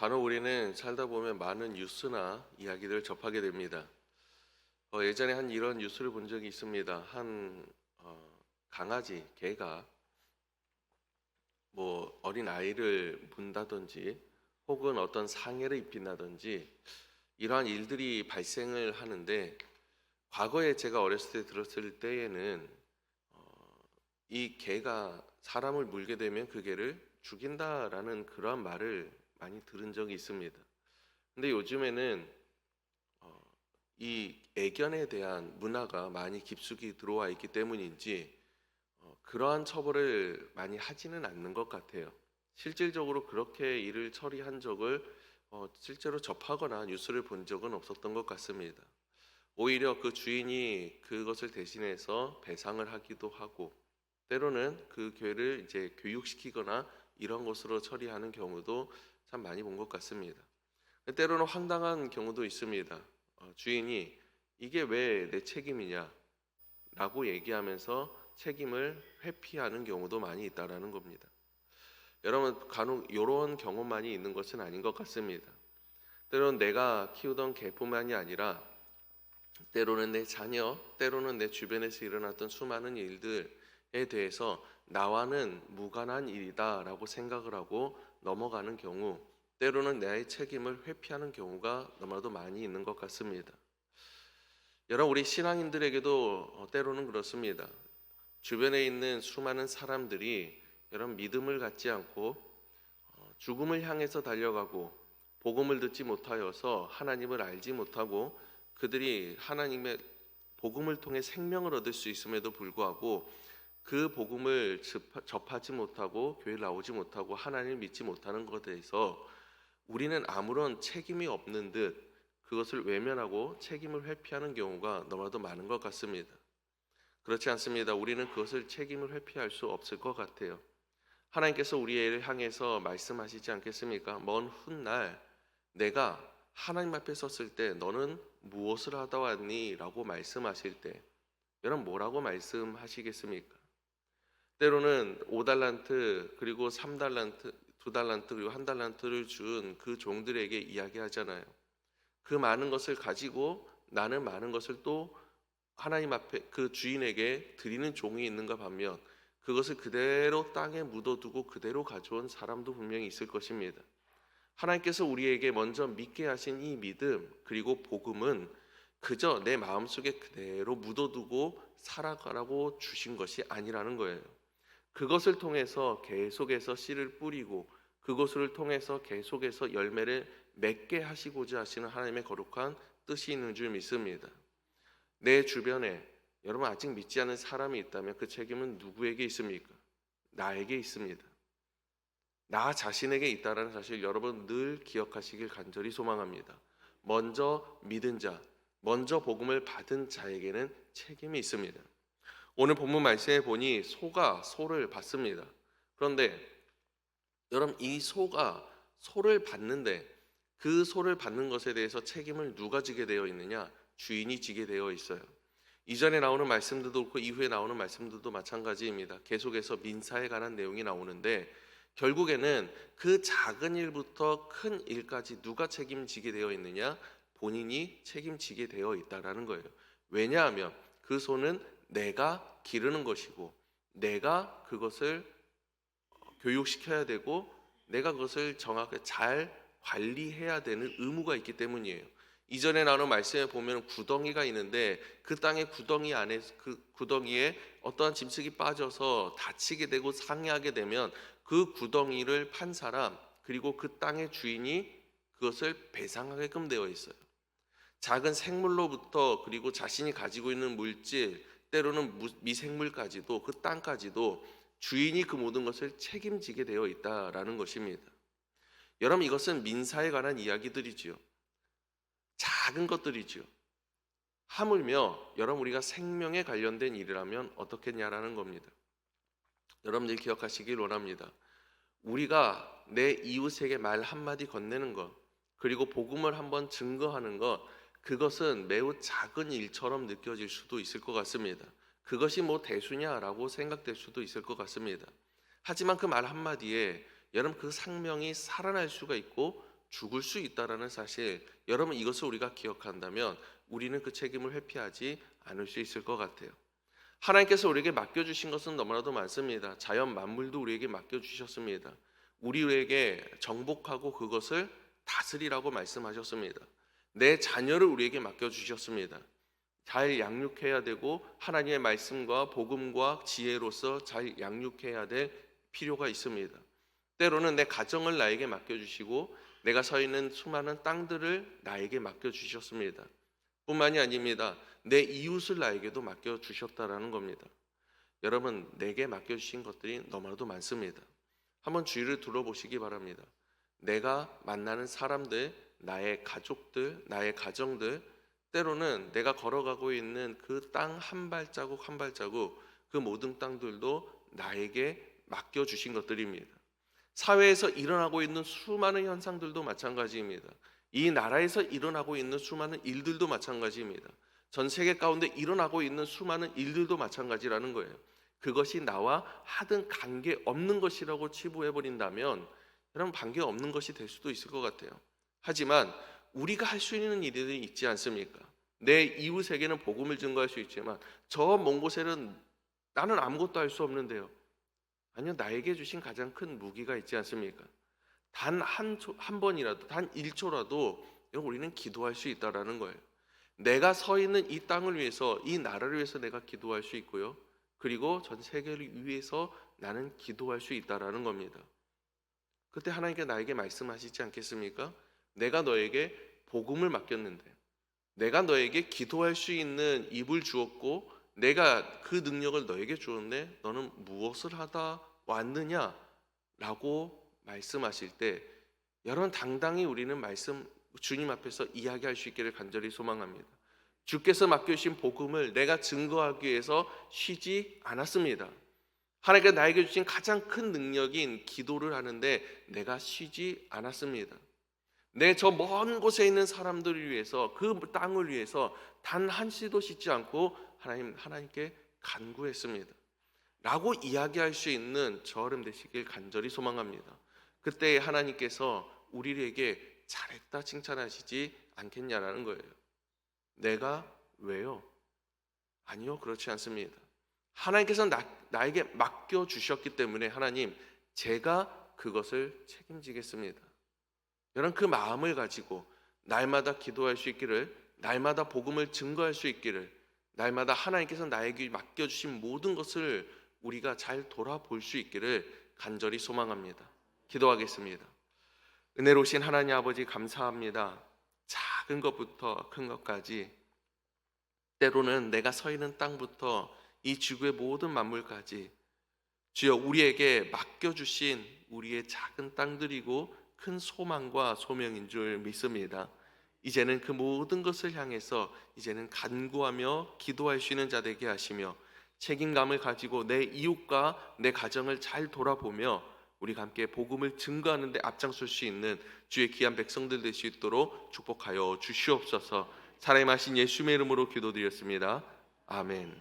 간혹 우리는 살다 보면 많은 뉴스나 이야기들을 접하게 됩니다. 예전에 이런 뉴스를 본 적이 있습니다. 강아지, 개가 뭐 어린 아이를 문다든지 혹은 어떤 상해를 입힌다든지 이러한 일들이 발생을 하는데, 과거에 제가 어렸을 때 들었을 때에는 이 개가 사람을 물게 되면 그 개를 죽인다라는 그러한 말을 많이 들은 적이 있습니다. 근데 요즘에는 어, 이 애견에 대한 문화가 많이 깊숙이 들어와 있기 때문인지 그러한 처벌을 많이 하지는 않는 것 같아요. 실질적으로 그렇게 일을 처리한 적을 실제로 접하거나 뉴스를 본 적은 없었던 것 같습니다. 오히려 그 주인이 그것을 대신해서 배상을 하기도 하고, 때로는 그 괴를 이제 교육시키거나 이런 것으로 처리하는 경우도 참 많이 본 것 같습니다. 때로는 황당한 경우도 있습니다. 주인이 이게 왜 내 책임이냐 라고 얘기하면서 책임을 회피하는 경우도 많이 있다라는 겁니다. 여러분, 간혹 이런 경험만이 있는 것은 아닌 것 같습니다. 때로는 내가 키우던 개뿐만이 아니라 때로는 내 자녀, 때로는 내 주변에서 일어났던 수많은 일들에 대해서 나와는 무관한 일이다라고 생각을 하고 넘어가는 경우, 때로는 나의 책임을 회피하는 경우가 너무나도 많이 있는 것 같습니다. 여러분, 우리 신앙인들에게도 때로는 그렇습니다. 주변에 있는 수많은 사람들이 여러분 믿음을 갖지 않고 죽음을 향해서 달려가고 복음을 듣지 못하여서 하나님을 알지 못하고, 그들이 하나님의 복음을 통해 생명을 얻을 수 있음에도 불구하고 그 복음을 접하지 못하고 교회에 나오지 못하고 하나님을 믿지 못하는 것에 대해서 우리는 아무런 책임이 없는 듯 그것을 외면하고 책임을 회피하는 경우가 너무나도 많은 것 같습니다. 그렇지 않습니다. 우리는 그것을 책임을 회피할 수 없을 것 같아요. 하나님께서 우리를 향해서 말씀하시지 않겠습니까? 먼 훗날 내가 하나님 앞에 섰을 때 너는 무엇을 하다 왔니? 라고 말씀하실 때 여러분 뭐라고 말씀하시겠습니까? 때로는 5달란트 그리고 3달란트 2달란트 그리고 1달란트를 준 그 종들에게 이야기하잖아요. 그 많은 것을 가지고 나는 많은 것을 또 하나님 앞에 그 주인에게 드리는 종이 있는가 반면, 그것을 그대로 땅에 묻어두고 그대로 가져온 사람도 분명히 있을 것입니다. 하나님께서 우리에게 먼저 믿게 하신 이 믿음 그리고 복음은 그저 내 마음속에 그대로 묻어두고 살아가라고 주신 것이 아니라는 거예요. 그것을 통해서 계속해서 씨를 뿌리고 그것을 통해서 계속해서 열매를 맺게 하시고자 하시는 하나님의 거룩한 뜻이 있는 줄 믿습니다. 내 주변에 여러분 아직 믿지 않은 사람이 있다면 그 책임은 누구에게 있습니까? 나에게 있습니다. 나 자신에게 있다는 사실 여러분 늘 기억하시길 간절히 소망합니다. 먼저 믿은 자, 먼저 복음을 받은 자에게는 책임이 있습니다. 오늘 본문 말씀에 보니 소가 소를 받습니다. 그런데 여러분 이 소가 소를 받는데 그 소를 받는 것에 대해서 책임을 누가 지게 되어 있느냐? 주인이 지게 되어 있어요. 이전에 나오는 말씀들도 그렇고 이후에 나오는 말씀들도 마찬가지입니다. 계속해서 민사에 관한 내용이 나오는데 결국에는 그 작은 일부터 큰 일까지 누가 책임지게 되어 있느냐? 본인이 책임지게 되어 있다라는 거예요. 왜냐하면 그 소는 내가 기르는 것이고 내가 그것을 교육시켜야 되고 내가 그것을 정확하게 잘 관리해야 되는 의무가 있기 때문이에요. 이전에 나오는 말씀에 보면 구덩이가 있는데 그 땅의 구덩이 안에 그 구덩이에 어떠한 짐승이 빠져서 다치게 되고 상해하게 되면 그 구덩이를 판 사람 그리고 그 땅의 주인이 그것을 배상하게끔 되어 있어요. 작은 생물로부터 그리고 자신이 가지고 있는 물질 때로는 미생물까지도 그 땅까지도 주인이 그 모든 것을 책임지게 되어 있다라는 것입니다. 여러분 이것은 민사에 관한 이야기들이지요. 작은 것들이지요. 하물며 여러분 우리가 생명에 관련된 일이라면 어떻겠냐라는 겁니다. 여러분들 기억하시길 원합니다. 우리가 내 이웃에게 말 한마디 건네는 것 그리고 복음을 한번 증거하는 것, 그것은 매우 작은 일처럼 느껴질 수도 있을 것 같습니다. 그것이 뭐 대수냐라고 생각될 수도 있을 것 같습니다. 하지만 그 말 한마디에 여러분 그 생명이 살아날 수가 있고 죽을 수 있다라는 사실, 여러분 이것을 우리가 기억한다면 우리는 그 책임을 회피하지 않을 수 있을 것 같아요. 하나님께서 우리에게 맡겨주신 것은 너무나도 많습니다. 자연 만물도 우리에게 맡겨주셨습니다. 우리에게 정복하고 그것을 다스리라고 말씀하셨습니다. 내 자녀를 우리에게 맡겨주셨습니다. 잘 양육해야 되고 하나님의 말씀과 복음과 지혜로서 잘 양육해야 될 필요가 있습니다. 때로는 내 가정을 나에게 맡겨주시고 내가 서 있는 수많은 땅들을 나에게 맡겨주셨습니다. 뿐만이 아닙니다. 내 이웃을 나에게도 맡겨주셨다라는 겁니다. 여러분, 내게 맡겨주신 것들이 너무나도 많습니다. 한번 주위를 둘러보시기 바랍니다. 내가 만나는 사람들, 나의 가족들, 나의 가정들, 때로는 내가 걸어가고 있는 그 땅 한 발자국 한 발자국, 그 모든 땅들도 나에게 맡겨주신 것들입니다. 사회에서 일어나고 있는 수많은 현상들도 마찬가지입니다. 이 나라에서 일어나고 있는 수많은 일들도 마찬가지입니다. 전 세계 가운데 일어나고 있는 수많은 일들도 마찬가지라는 거예요. 그것이 나와 하등 관계없는 것이라고 치부해버린다면 여러분 관계없는 것이 될 수도 있을 것 같아요. 하지만 우리가 할 수 있는 일들이 있지 않습니까? 내 이웃에게는 복음을 증거할 수 있지만 저 먼 곳에는 나는 아무것도 할 수 없는데요. 아니요, 나에게 주신 가장 큰 무기가 있지 않습니까? 단 한 번이라도, 단 1초라도 우리는 기도할 수 있다라는 거예요. 내가 서 있는 이 땅을 위해서, 이 나라를 위해서 내가 기도할 수 있고요. 그리고 전 세계를 위해서 나는 기도할 수 있다라는 겁니다. 그때 하나님께 나에게 말씀하시지 않겠습니까? 내가 너에게 복음을 맡겼는데, 내가 너에게 기도할 수 있는 입을 주었고 내가 그 능력을 너에게 주었는데 너는 무엇을 하다 왔느냐? 라고 말씀하실 때 여러분 당당히 우리는 주님 앞에서 이야기할 수 있기를 간절히 소망합니다. 주께서 맡겨주신 복음을 내가 증거하기 위해서 쉬지 않았습니다. 하나님께서 나에게 주신 가장 큰 능력인 기도를 하는데 내가 쉬지 않았습니다. 내 저 먼 곳에 있는 사람들을 위해서, 그 땅을 위해서 단 한시도 쉬지 않고 하나님께 간구했습니다. 라고 이야기할 수 있는 저 여러분 되시길 간절히 소망합니다. 그때 하나님께서 우리에게 잘했다 칭찬하시지 않겠냐라는 거예요. 내가 왜요? 아니요, 그렇지 않습니다. 하나님께서 나에게 맡겨주셨기 때문에 하나님, 제가 그것을 책임지겠습니다. 여러분 그 마음을 가지고 날마다 기도할 수 있기를, 날마다 복음을 증거할 수 있기를, 날마다 하나님께서 나에게 맡겨주신 모든 것을 우리가 잘 돌아볼 수 있기를 간절히 소망합니다. 기도하겠습니다. 은혜로우신 하나님 아버지 감사합니다. 작은 것부터 큰 것까지, 때로는 내가 서 있는 땅부터 이 지구의 모든 만물까지 주여 우리에게 맡겨주신 우리의 작은 땅들이고 큰 소망과 소명인 줄 믿습니다. 이제는 그 모든 것을 향해서 이제는 간구하며 기도할 수 있는 자 되게 하시며 책임감을 가지고 내 이웃과 내 가정을 잘 돌아보며 우리가 함께 복음을 증거하는 데 앞장설 수 있는 주의 귀한 백성들 될 수 있도록 축복하여 주시옵소서. 살아계신 예수님의 이름으로 기도드렸습니다. 아멘.